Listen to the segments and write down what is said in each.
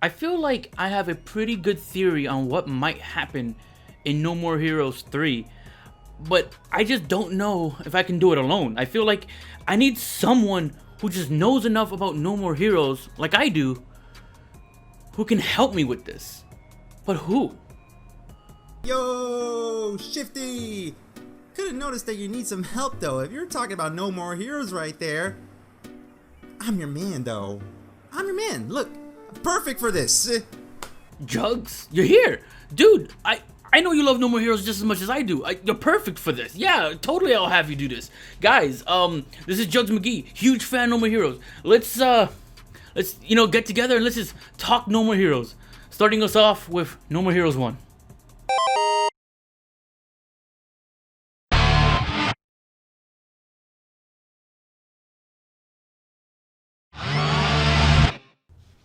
I feel like I have a pretty good theory on what might happen in No More Heroes 3, but I just don't know if I can do it alone. I feel like I need someone who just knows enough about No More Heroes, like I do, who can help me with this. But who? Yo, Shifty! Could've noticed that you need some help though. If you're talking about No More Heroes right there, I'm your man though. I'm your man. Look, perfect for this. Juggz, you're here, dude. I know you love No More Heroes just as much as I do. You're perfect for this. Yeah, totally. I'll have you do this, guys. This is Juggz McGee, huge fan of No More Heroes. Let's get together and let's just talk No More Heroes. Starting us off with No More Heroes 1.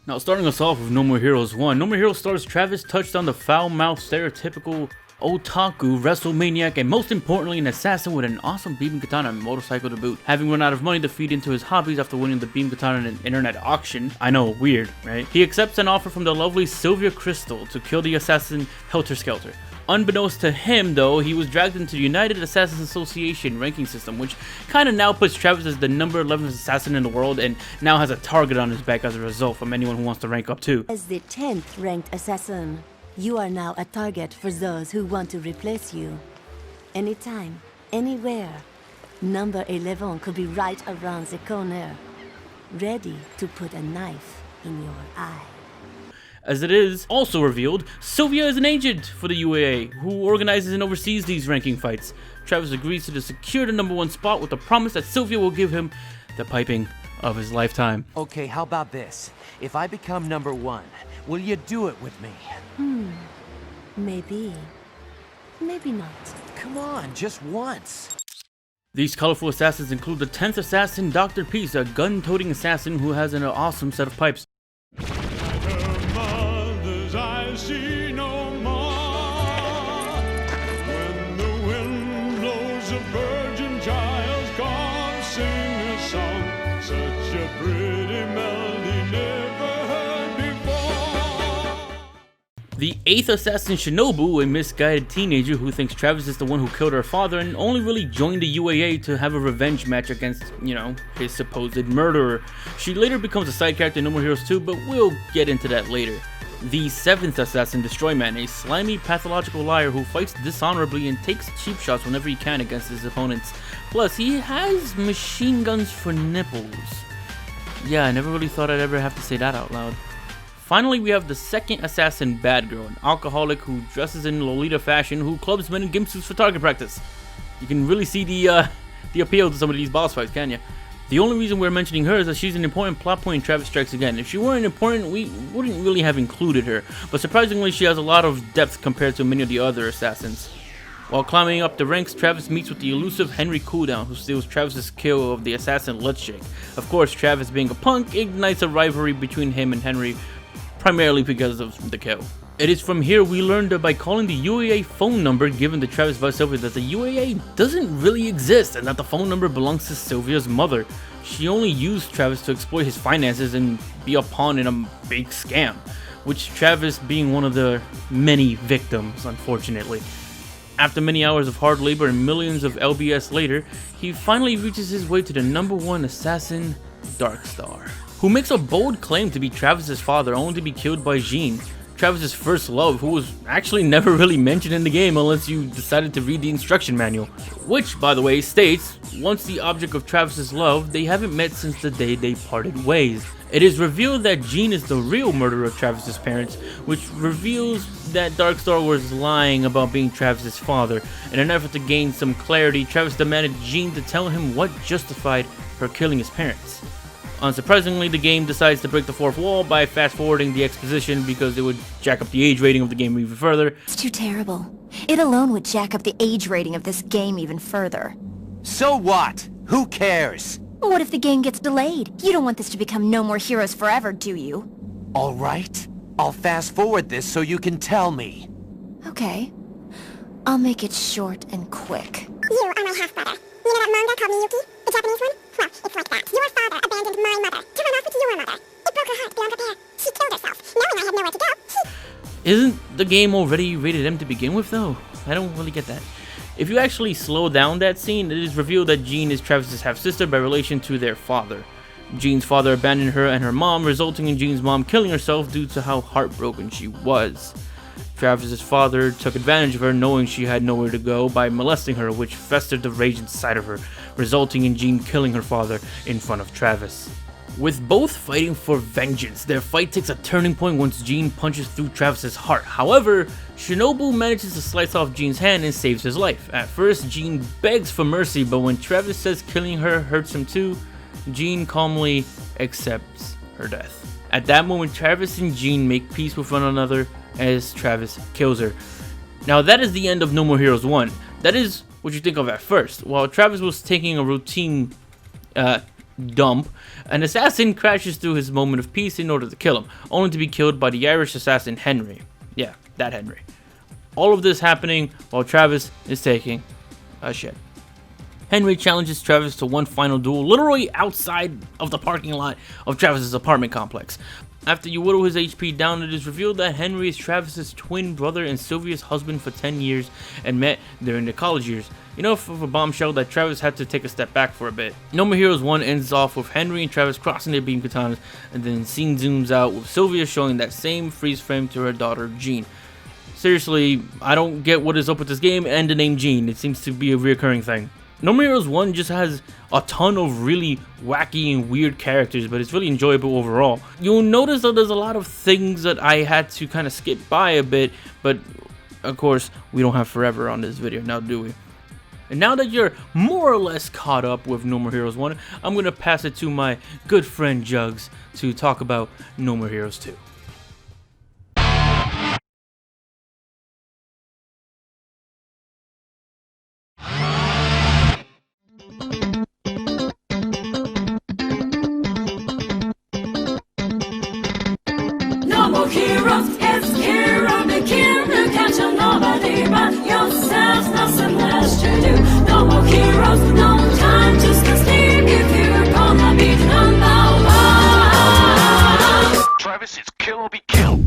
Now, starting us off with No More Heroes 1, No More Heroes stars Travis touched on the foul-mouthed, stereotypical otaku, WrestleManiac, and most importantly, an assassin with an awesome beam katana and motorcycle to boot. Having run out of money to feed into his hobbies after winning the beam katana in an internet auction, I know, weird, right? He accepts an offer from the lovely Sylvia Crystal to kill the assassin Helter Skelter. Unbeknownst to him, though, he was dragged into the United Assassins Association ranking system, which kind of now puts Travis as the number 11th assassin in the world and now has a target on his back as a result from anyone who wants to rank up too. As the 10th ranked assassin, you are now a target for those who want to replace you. Anytime, anywhere, number 11 could be right around the corner, ready to put a knife in your eye. As it is also revealed, Sylvia is an agent for the UAA, who organizes and oversees these ranking fights. Travis agrees to secure the number 1 spot with the promise that Sylvia will give him the piping of his lifetime. Okay, how about this? If I become number 1, will you do it with me? Maybe. Maybe not. Come on, just once. These colorful assassins include the 10th assassin, Dr. Peace, a gun-toting assassin who has an awesome set of pipes. I see no more. When the wind blows, a virgin child's gone, sing a song, such a pretty melody never heard before. The 8th assassin, Shinobu, a misguided teenager who thinks Travis is the one who killed her father and only really joined the UAA to have a revenge match against, his supposed murderer. She later becomes a side character in No More Heroes 2, but we'll get into that later. The 7th assassin, Destroyman, a slimy, pathological liar who fights dishonorably and takes cheap shots whenever he can against his opponents. Plus, he has machine guns for nipples. Yeah, I never really thought I'd ever have to say that out loud. Finally, we have the 2nd assassin, Bad Girl, an alcoholic who dresses in Lolita fashion who clubs men in gimp suits for target practice. You can really see the appeal to some of these boss fights, can't you? The only reason we're mentioning her is that she's an important plot point in Travis Strikes Again. If she weren't important, we wouldn't really have included her, but surprisingly she has a lot of depth compared to many of the other assassins. While climbing up the ranks, Travis meets with the elusive Henry Cooldown, who steals Travis' kill of the assassin Lutzshake. Of course, Travis being a punk ignites a rivalry between him and Henry, primarily because of the kill. It is from here we learned that by calling the UAA phone number given to Travis by Sylvia that the UAA doesn't really exist and that the phone number belongs to Sylvia's mother. She only used Travis to exploit his finances and be a pawn in a big scam, which Travis being one of the many victims, unfortunately. After many hours of hard labor and millions of LBS later, he finally reaches his way to the number 1 assassin, Darkstar, who makes a bold claim to be Travis's father only to be killed by Jean, Travis's first love, who was actually never really mentioned in the game unless you decided to read the instruction manual. Which, by the way, states, once the object of Travis's love, they haven't met since the day they parted ways. It is revealed that Jean is the real murderer of Travis's parents, which reveals that Darkstar was lying about being Travis's father. In an effort to gain some clarity, Travis demanded Jean to tell him what justified her killing his parents. Unsurprisingly, the game decides to break the 4th wall by fast-forwarding the exposition because it would jack up the age rating of the game even further. It's too terrible. It alone would jack up the age rating of this game even further. So what? Who cares? What if the game gets delayed? You don't want this to become No More Heroes forever, do you? All right. I'll fast-forward this so you can tell me. Okay. I'll make it short and quick. You are my half-brother. You know that manga called Miyuki? The Japanese one? Well, it's like that. Your father abandoned my mother to run off with your mother. It broke her heart beyond repair. She killed herself, knowing I have nowhere to go. Isn't the game already rated M to begin with though? I don't really get that. If you actually slow down that scene, it is revealed that Jean is Travis's half-sister by relation to their father. Jean's father abandoned her and her mom, resulting in Jean's mom killing herself due to how heartbroken she was. Travis's father took advantage of her, knowing she had nowhere to go, by molesting her, which festered the rage inside of her, resulting in Jean killing her father in front of Travis. With both fighting for vengeance, their fight takes a turning point once Jean punches through Travis's heart. However, Shinobu manages to slice off Jean's hand and saves his life. At first, Jean begs for mercy, but when Travis says killing her hurts him too, Jean calmly accepts her death. At that moment, Travis and Jean make peace with one another as Travis kills her. Now that is the end of No More Heroes 1. That is what you think of at first. While Travis was taking a routine dump, an assassin crashes through his moment of peace in order to kill him, only to be killed by the Irish assassin Henry. Yeah, that Henry. All of this happening while Travis is taking a shit. Henry challenges Travis to one final duel, literally outside of the parking lot of Travis's apartment complex. After you whittle his HP down, it is revealed that Henry is Travis's twin brother and Sylvia's husband for 10 years and met during the college years. Enough of a bombshell that Travis had to take a step back for a bit. No More Heroes 1 ends off with Henry and Travis crossing their beam katanas, and then the scene zooms out with Sylvia showing that same freeze frame to her daughter Jean. Seriously, I don't get what is up with this game and the name Jean. It seems to be a reoccurring thing. No More Heroes 1 just has a ton of really wacky and weird characters, but it's really enjoyable overall. You'll notice that there's a lot of things that I had to kind of skip by a bit, but of course, we don't have forever on this video, now do we? And now that you're more or less caught up with No More Heroes 1, I'm going to pass it to my good friend Juggz to talk about No More Heroes 2. No more heroes, it's hero begin. You can't tell nobody but yourself, nothing less to do. No more heroes, no time to stand still if you're gonna be number one. Travis, it's kill or be killed.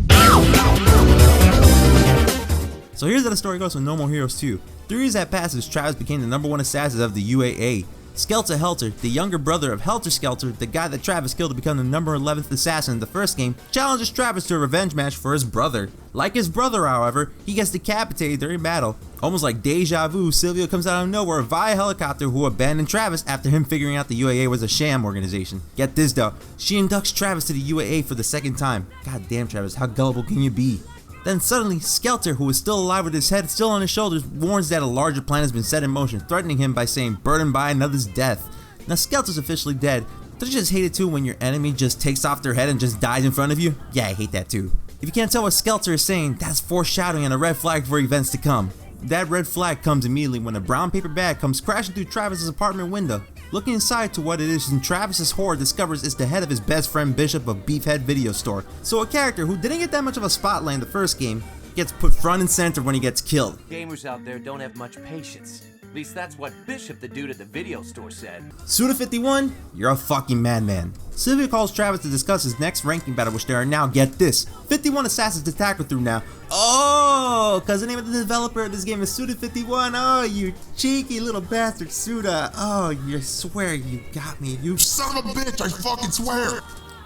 So here's how the story goes with No More Heroes 2. 3 years had passed as Travis became the #1 assassin of the UAA. Skelter Helter, the younger brother of Helter Skelter, the guy that Travis killed to become the #11th assassin in the first game, challenges Travis to a revenge match for his brother. Like his brother, however, he gets decapitated during battle. Almost like deja vu, Sylvia comes out of nowhere via helicopter who abandoned Travis after him figuring out the UAA was a sham organization. Get this though, she inducts Travis to the UAA for the second time. God damn Travis, how gullible can you be? Then suddenly, Skelter, who is still alive with his head still on his shoulders, warns that a larger plan has been set in motion, threatening him by saying, "Burdened by another's death." Now Skelter's officially dead. Don't you just hate it too when your enemy just takes off their head and just dies in front of you? Yeah, I hate that too. If you can't tell what Skelter is saying, that's foreshadowing and a red flag for events to come. That red flag comes immediately when a brown paper bag comes crashing through Travis's apartment window. Looking inside to what it is, and Travis's horror discovers it's the head of his best friend Bishop of Beefhead Video Store. So a character who didn't get that much of a spotlight in the first game gets put front and center when he gets killed. Gamers out there don't have much patience. At least that's what Bishop, the dude at the video store, said. Suda51, you're a fucking madman. Sylvia calls Travis to discuss his next ranking battle, which there are now, get this, 51 assassins to tackle through now. Oh, cause the name of the developer of this game is Suda51. Oh, you cheeky little bastard, Suda. Oh, you swear you got me, you son of a bitch, I fucking swear.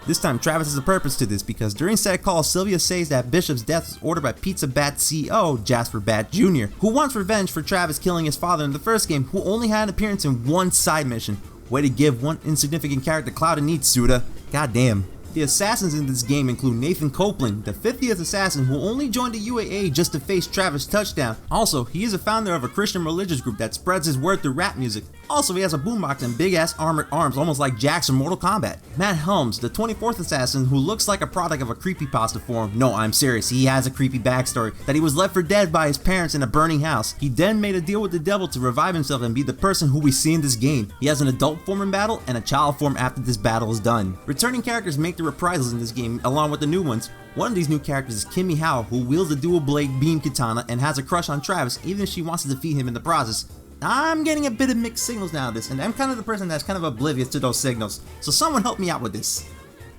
This time, Travis has a purpose to this because during said call, Sylvia says that Bishop's death was ordered by Pizza Bat CO, Jasper Bat Jr., who wants revenge for Travis killing his father in the first game, who only had an appearance in one side mission. Way to give one insignificant character clout and need, Suda. Goddamn. The assassins in this game include Nathan Copeland, the 50th assassin who only joined the UAA just to face Travis Touchdown. Also, he is a founder of a Christian religious group that spreads his word through rap music. Also, he has a boombox and big ass armored arms almost like Jax from Mortal Kombat. Matt Helms, the 24th assassin who looks like a product of a creepypasta form. No, I'm serious, he has a creepy backstory that he was left for dead by his parents in a burning house. He then made a deal with the devil to revive himself and be the person who we see in this game. He has an adult form in battle and a child form after this battle is done. Returning characters make the reprisals in this game along with the new ones. One of these new characters is Kimmy Howe, who wields the dual blade beam katana and has a crush on Travis even if she wants to defeat him in the process. I'm getting a bit of mixed signals now of this, and I'm kind of the person that's kind of oblivious to those signals, so someone help me out with this.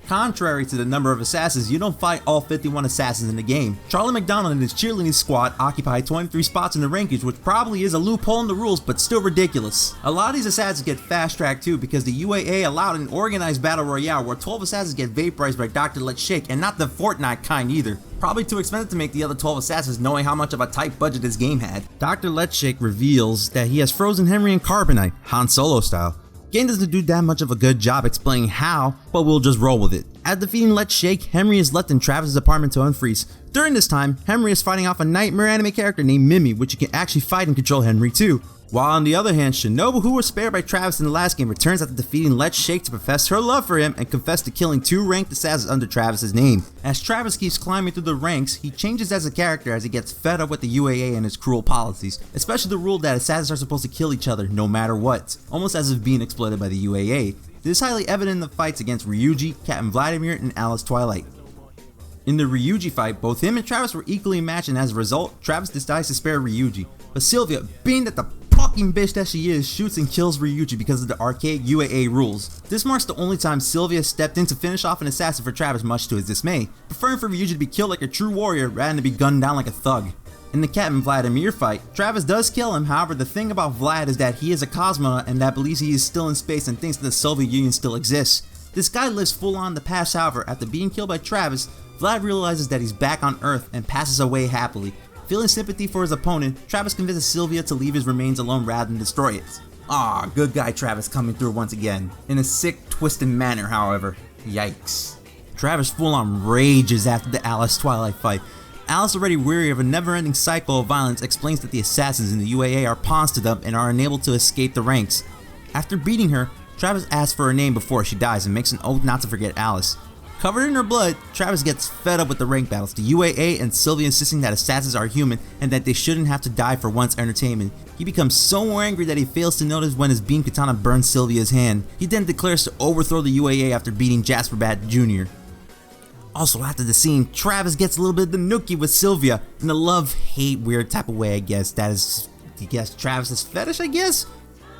Contrary to the number of assassins, you don't fight all 51 assassins in the game. Charlie McDonald and his cheerleading squad occupy 23 spots in the rankings, which probably is a loophole in the rules, but still ridiculous. A lot of these assassins get fast tracked too because the UAA allowed an organized battle royale where 12 assassins get vaporized by Dr. Let's Shake, and not the Fortnite kind either. Probably too expensive to make the other 12 assassins knowing how much of a tight budget this game had. Dr. Let's Shake reveals that he has frozen Henry in carbonite, Han Solo style. Game doesn't do that much of a good job explaining how, but we'll just roll with it. After defeating Let's Shake, Henry is left in Travis's apartment to unfreeze. During this time, Henry is fighting off a nightmare anime character named Mimi, which you can actually fight and control Henry too. While on the other hand, Shinobu, who was spared by Travis in the last game, returns after defeating Let's Shake to profess her love for him and confess to killing 2 ranked assassins under Travis's name. As Travis keeps climbing through the ranks, he changes as a character as he gets fed up with the UAA and its cruel policies, especially the rule that assassins are supposed to kill each other no matter what, almost as if being exploited by the UAA. This is highly evident in the fights against Ryuji, Captain Vladimir, and Alice Twilight. In the Ryuji fight, both him and Travis were equally matched, and as a result, Travis decides to spare Ryuji. But Sylvia, being that the fucking bitch that she is, shoots and kills Ryuji because of the archaic UAA rules. This marks the only time Sylvia stepped in to finish off an assassin for Travis, much to his dismay, preferring for Ryuji to be killed like a true warrior rather than to be gunned down like a thug. In the Captain Vladimir fight, Travis does kill him. However, the thing about Vlad is that he is a cosmonaut and that believes he is still in space and thinks that the Soviet Union still exists. This guy lives full on in the past. However, after being killed by Travis, Vlad realizes that he's back on Earth and passes away happily. Feeling sympathy for his opponent, Travis convinces Sylvia to leave his remains alone rather than destroy it. Ah, good guy Travis coming through once again. In a sick, twisted manner, however. Yikes. Travis full on rages after the Alice Twilight fight. Alice, already weary of a never-ending cycle of violence, explains that the assassins in the UAA are pawns to them and are unable to escape the ranks. After beating her, Travis asks for her name before she dies and makes an oath not to forget Alice. Covered in her blood, Travis gets fed up with the rank battles, the UAA and Sylvia insisting that assassins are human and that they shouldn't have to die for one's entertainment. He becomes so angry that he fails to notice when his beam katana burns Sylvia's hand. He then declares to overthrow the UAA after beating Jasper Bat Jr. Also, after the scene, Travis gets a little bit of the nookie with Sylvia in a love-hate weird type of way, I guess. That is, Travis's fetish, I guess?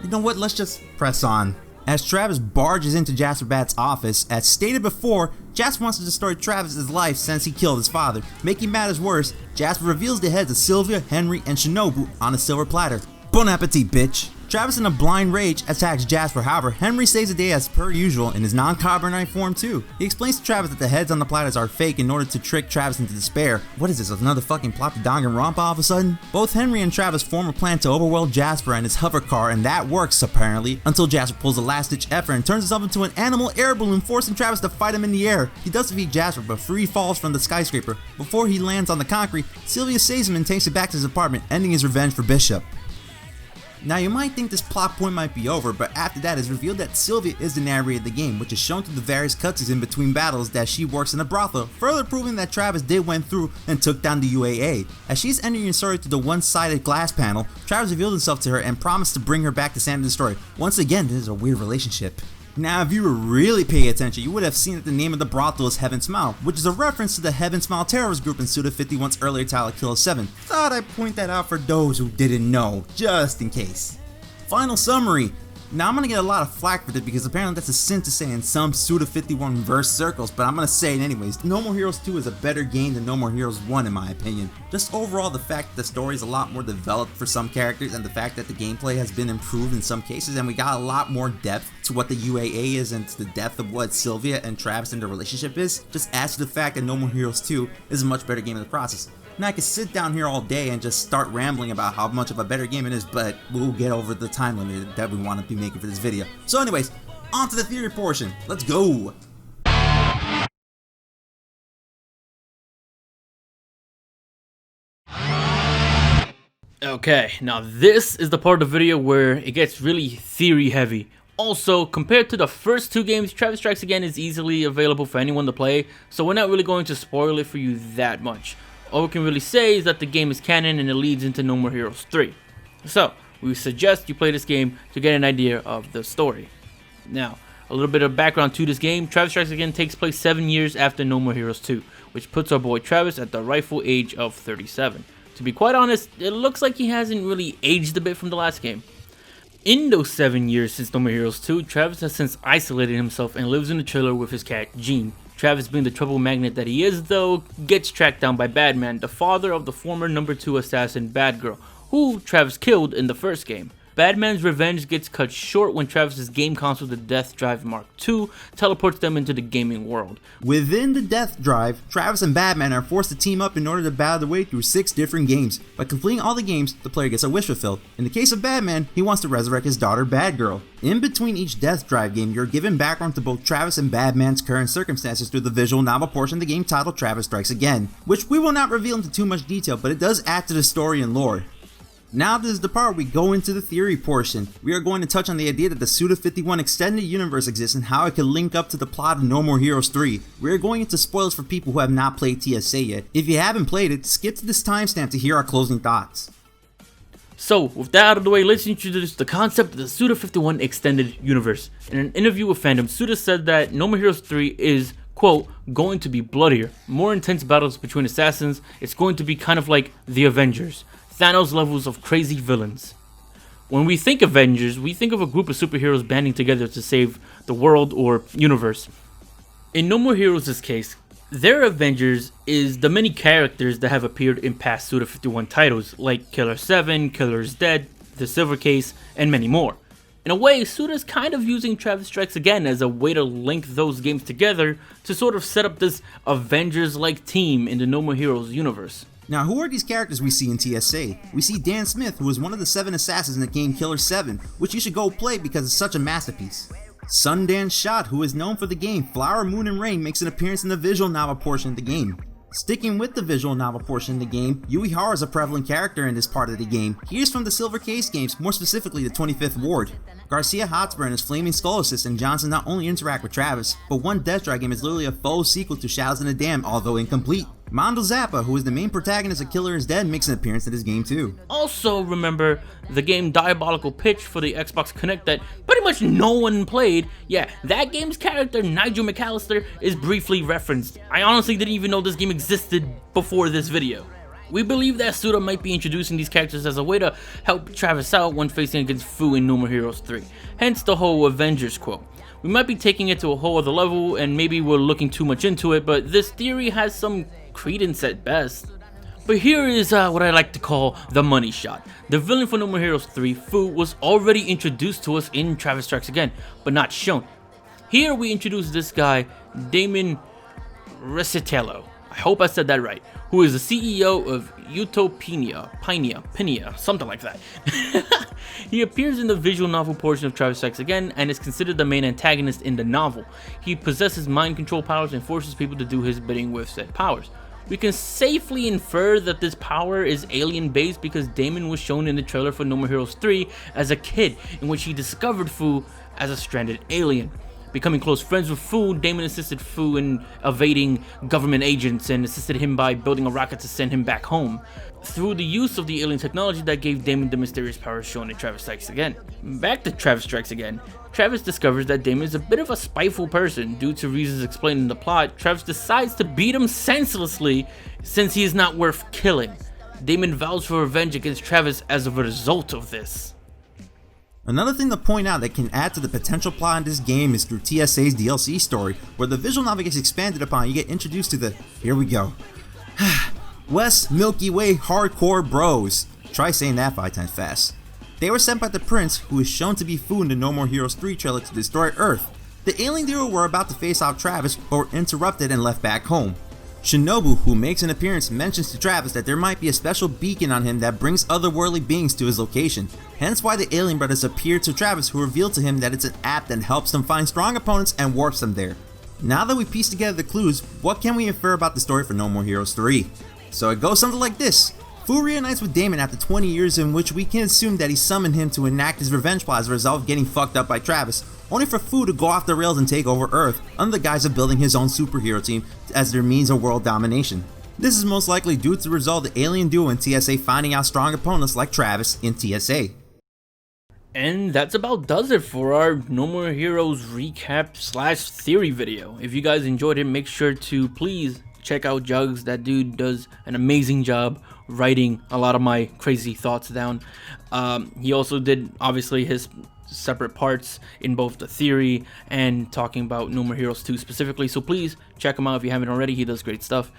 You know what, let's just press on. As Travis barges into Jasper Bat's office, as stated before, Jasper wants to destroy Travis's life since he killed his father. Making matters worse, Jasper reveals the heads of Sylvia, Henry, and Shinobu on a silver platter. Bon appetit, bitch! Travis, in a blind rage, attacks Jasper. However, Henry saves the day as per usual in his non-carbonite form too. He explains to Travis that the heads on the platters are fake in order to trick Travis into despair. What is this, another fucking plot to Danganronpa all of a sudden? Both Henry and Travis form a plan to overwhelm Jasper and his hover car, and that works apparently, until Jasper pulls a last-ditch effort and turns himself into an animal air balloon, forcing Travis to fight him in the air. He does defeat Jasper, but free falls from the skyscraper. Before he lands on the concrete, Sylvia saves him and takes him back to his apartment, ending his revenge for Bishop. Now you might think this plot point might be over, but after that it's revealed that Sylvia is the narrator of the game, which is shown through the various cutscenes in between battles that she works in a brothel, further proving that Travis did went through and took down the UAA. As she's entering and sorry through the one-sided glass panel, Travis revealed himself to her and promised to bring her back to Santa the story. Once again, this is a weird relationship. Now, if you were really paying attention, you would have seen that the name of the brothel is Heaven Smile, which is a reference to the Heaven Smile terrorist group in Suda51's earlier title Kill 7. Thought I'd point that out for those who didn't know, just in case. Final summary. Now I'm gonna get a lot of flack for this because apparently that's a sin to say in some Suda51 verse circles, but I'm gonna say it anyways. No More Heroes 2 is a better game than No More Heroes 1 in my opinion. Just overall, the fact that the story is a lot more developed for some characters and the fact that the gameplay has been improved in some cases and we got a lot more depth to what the UAA is and to the depth of what Sylvia and Travis and their relationship is, just adds to the fact that No More Heroes 2 is a much better game in the process. Now I could sit down here all day and just start rambling about how much of a better game it is, but we'll get over the time limit that we want to be making for this video. So anyways, on to the theory portion. Let's go! Okay, now this is the part of the video where it gets really theory heavy. Also, compared to the first 2 games, Travis Strikes Again is easily available for anyone to play, so we're not really going to spoil it for you that much. All we can really say is that the game is canon and it leads into No More Heroes 3. So, we suggest you play this game to get an idea of the story. Now, a little bit of background to this game. Travis Strikes Again takes place 7 years after No More Heroes 2, which puts our boy Travis at the rightful age of 37. To be quite honest, it looks like he hasn't really aged a bit from the last game. In those 7 years since No More Heroes 2, Travis has since isolated himself and lives in a trailer with his cat, Jean. Travis, being the trouble magnet that he is though, gets tracked down by Badman, the father of the former number 2 assassin Badgirl, who Travis killed in the first game. Badman's revenge gets cut short when Travis's game console, the Death Drive Mark II, teleports them into the gaming world. Within the Death Drive, Travis and Batman are forced to team up in order to battle their way through 6 different games. By completing all the games, the player gets a wish fulfilled. In the case of Batman, he wants to resurrect his daughter Batgirl. In between each Death Drive game, you're given background to both Travis and Batman's current circumstances through the visual novel portion of the game titled Travis Strikes Again, which we will not reveal into too much detail, but it does add to the story and lore. Now this is the part where we go into the theory portion. We are going to touch on the idea that the Suda51 extended universe exists and how it could link up to the plot of No More Heroes 3. We are going into spoilers for people who have not played TSA yet. If you haven't played it, skip to this timestamp to hear our closing thoughts. So, with that out of the way, let's introduce the concept of the Suda51 extended universe. In an interview with Fandom, Suda said that No More Heroes 3 is, quote, going to be bloodier, more intense battles between assassins. It's going to be kind of like the Avengers. Thanos levels of crazy villains. When we think Avengers, we think of a group of superheroes banding together to save the world or universe. In No More Heroes' case, their Avengers is the many characters that have appeared in past Suda51 titles, like Killer 7, Killer's Dead, The Silver Case, and many more. In a way, Suda's kind of using Travis Strikes Again as a way to link those games together to sort of set up this Avengers-like team in the No More Heroes universe. Now, who are these characters we see in TSA? We see Dan Smith, who is one of the 7 assassins in the game Killer 7, which you should go play because it's such a masterpiece. Sundance Shot, who is known for the game Flower, Moon, and Rain, makes an appearance in the visual novel portion of the game. Sticking with the visual novel portion of the game, Uehara is a prevalent character in this part of the game. He is from the Silver Case games, more specifically the 25th Ward. Garcia Hotspur and his Flaming Skull assistant Johnson not only interact with Travis, but one Death Drive game is literally a faux sequel to Shadows in the Dam, although incomplete. Mondo Zappa, who is the main protagonist of Killer is Dead, makes an appearance in this game too. Also remember the game Diabolical Pitch for the Xbox Connect that pretty much no one played. Yeah, that game's character, Nigel McAllister, is briefly referenced. I honestly didn't even know this game existed before this video. We believe that Suda might be introducing these characters as a way to help Travis out when facing against Fu in No More Heroes 3. Hence the whole Avengers quote. We might be taking it to a whole other level and maybe we're looking too much into it, but this theory has some credence at best. But here is what I like to call the money shot. The villain for No More Heroes 3, Fu, was already introduced to us in Travis Strikes Again, but not shown. Here we introduce this guy, Damon Resitello. I hope I said that right. Who is the CEO of Utopia, something like that. He appears in the visual novel portion of Travis Strikes Again and is considered the main antagonist in the novel. He possesses mind control powers and forces people to do his bidding with said powers. We can safely infer that this power is alien based because Damon was shown in the trailer for No More Heroes 3 as a kid, in which he discovered Fu as a stranded alien. Becoming close friends with Fu, Damon assisted Fu in evading government agents and assisted him by building a rocket to send him back home. Through the use of the alien technology that gave Damon the mysterious powers shown in Travis Strikes Again. Back to Travis Strikes Again, Travis discovers that Damon is a bit of a spiteful person. Due to reasons explained in the plot, Travis decides to beat him senselessly since he is not worth killing. Damon vows for revenge against Travis as a result of this. Another thing to point out that can add to the potential plot in this game is through TSA's DLC story, where the visual novel gets expanded upon. You get introduced to the, here we go, West Milky Way Hardcore Bros. Try saying that 5 times fast. They were sent by the Prince, who is shown to be Fu in the No More Heroes 3 trailer, to destroy Earth. The alien duo were about to face off Travis, but were interrupted and left back home. Shinobu, who makes an appearance, mentions to Travis that there might be a special beacon on him that brings otherworldly beings to his location. Hence why the alien brothers appear to Travis, who reveal to him that it's an app that helps them find strong opponents and warps them there. Now that we piece together the clues, what can we infer about the story for No More Heroes 3? So it goes something like this. Fu reunites with Damon after 20 years, in which we can assume that he summoned him to enact his revenge plot as a result of getting fucked up by Travis, only for Fu to go off the rails and take over Earth under the guise of building his own superhero team as their means of world domination. This is most likely due to the result of the alien duo and TSA finding out strong opponents like Travis in TSA. And that's about does it for our No More Heroes recap / theory video. If you guys enjoyed it, make sure to please check out Juggz. That dude does an amazing job writing a lot of my crazy thoughts down. He also did obviously his separate parts in both the theory and talking about No More Heroes 2 specifically, so please check him out if you haven't already. He does great stuff.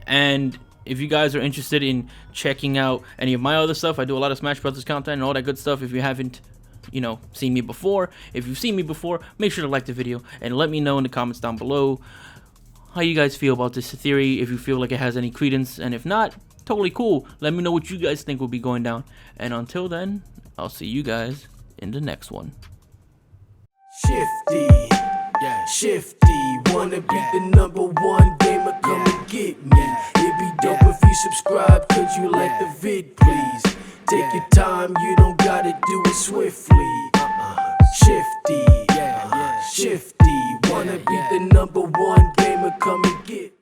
And if you guys are interested in checking out any of my other stuff, I do a lot of Smash Brothers content and all that good stuff. If you haven't, you know, seen me before, if you've seen me before, make sure to like the video and let me know in the comments down below how you guys feel about this theory, if you feel like it has any credence, and if not, totally cool. Let me know what you guys think will be going down. And until then, I'll see you guys in the next one. Shifty, yeah, Shifty, wanna be the #1 gamer, come and get me. It'd be dope if you subscribe, could you like the vid, please? Take your time, you don't gotta do it swiftly. Shifty, Shifty, wanna be the #1 gamer, come and get me.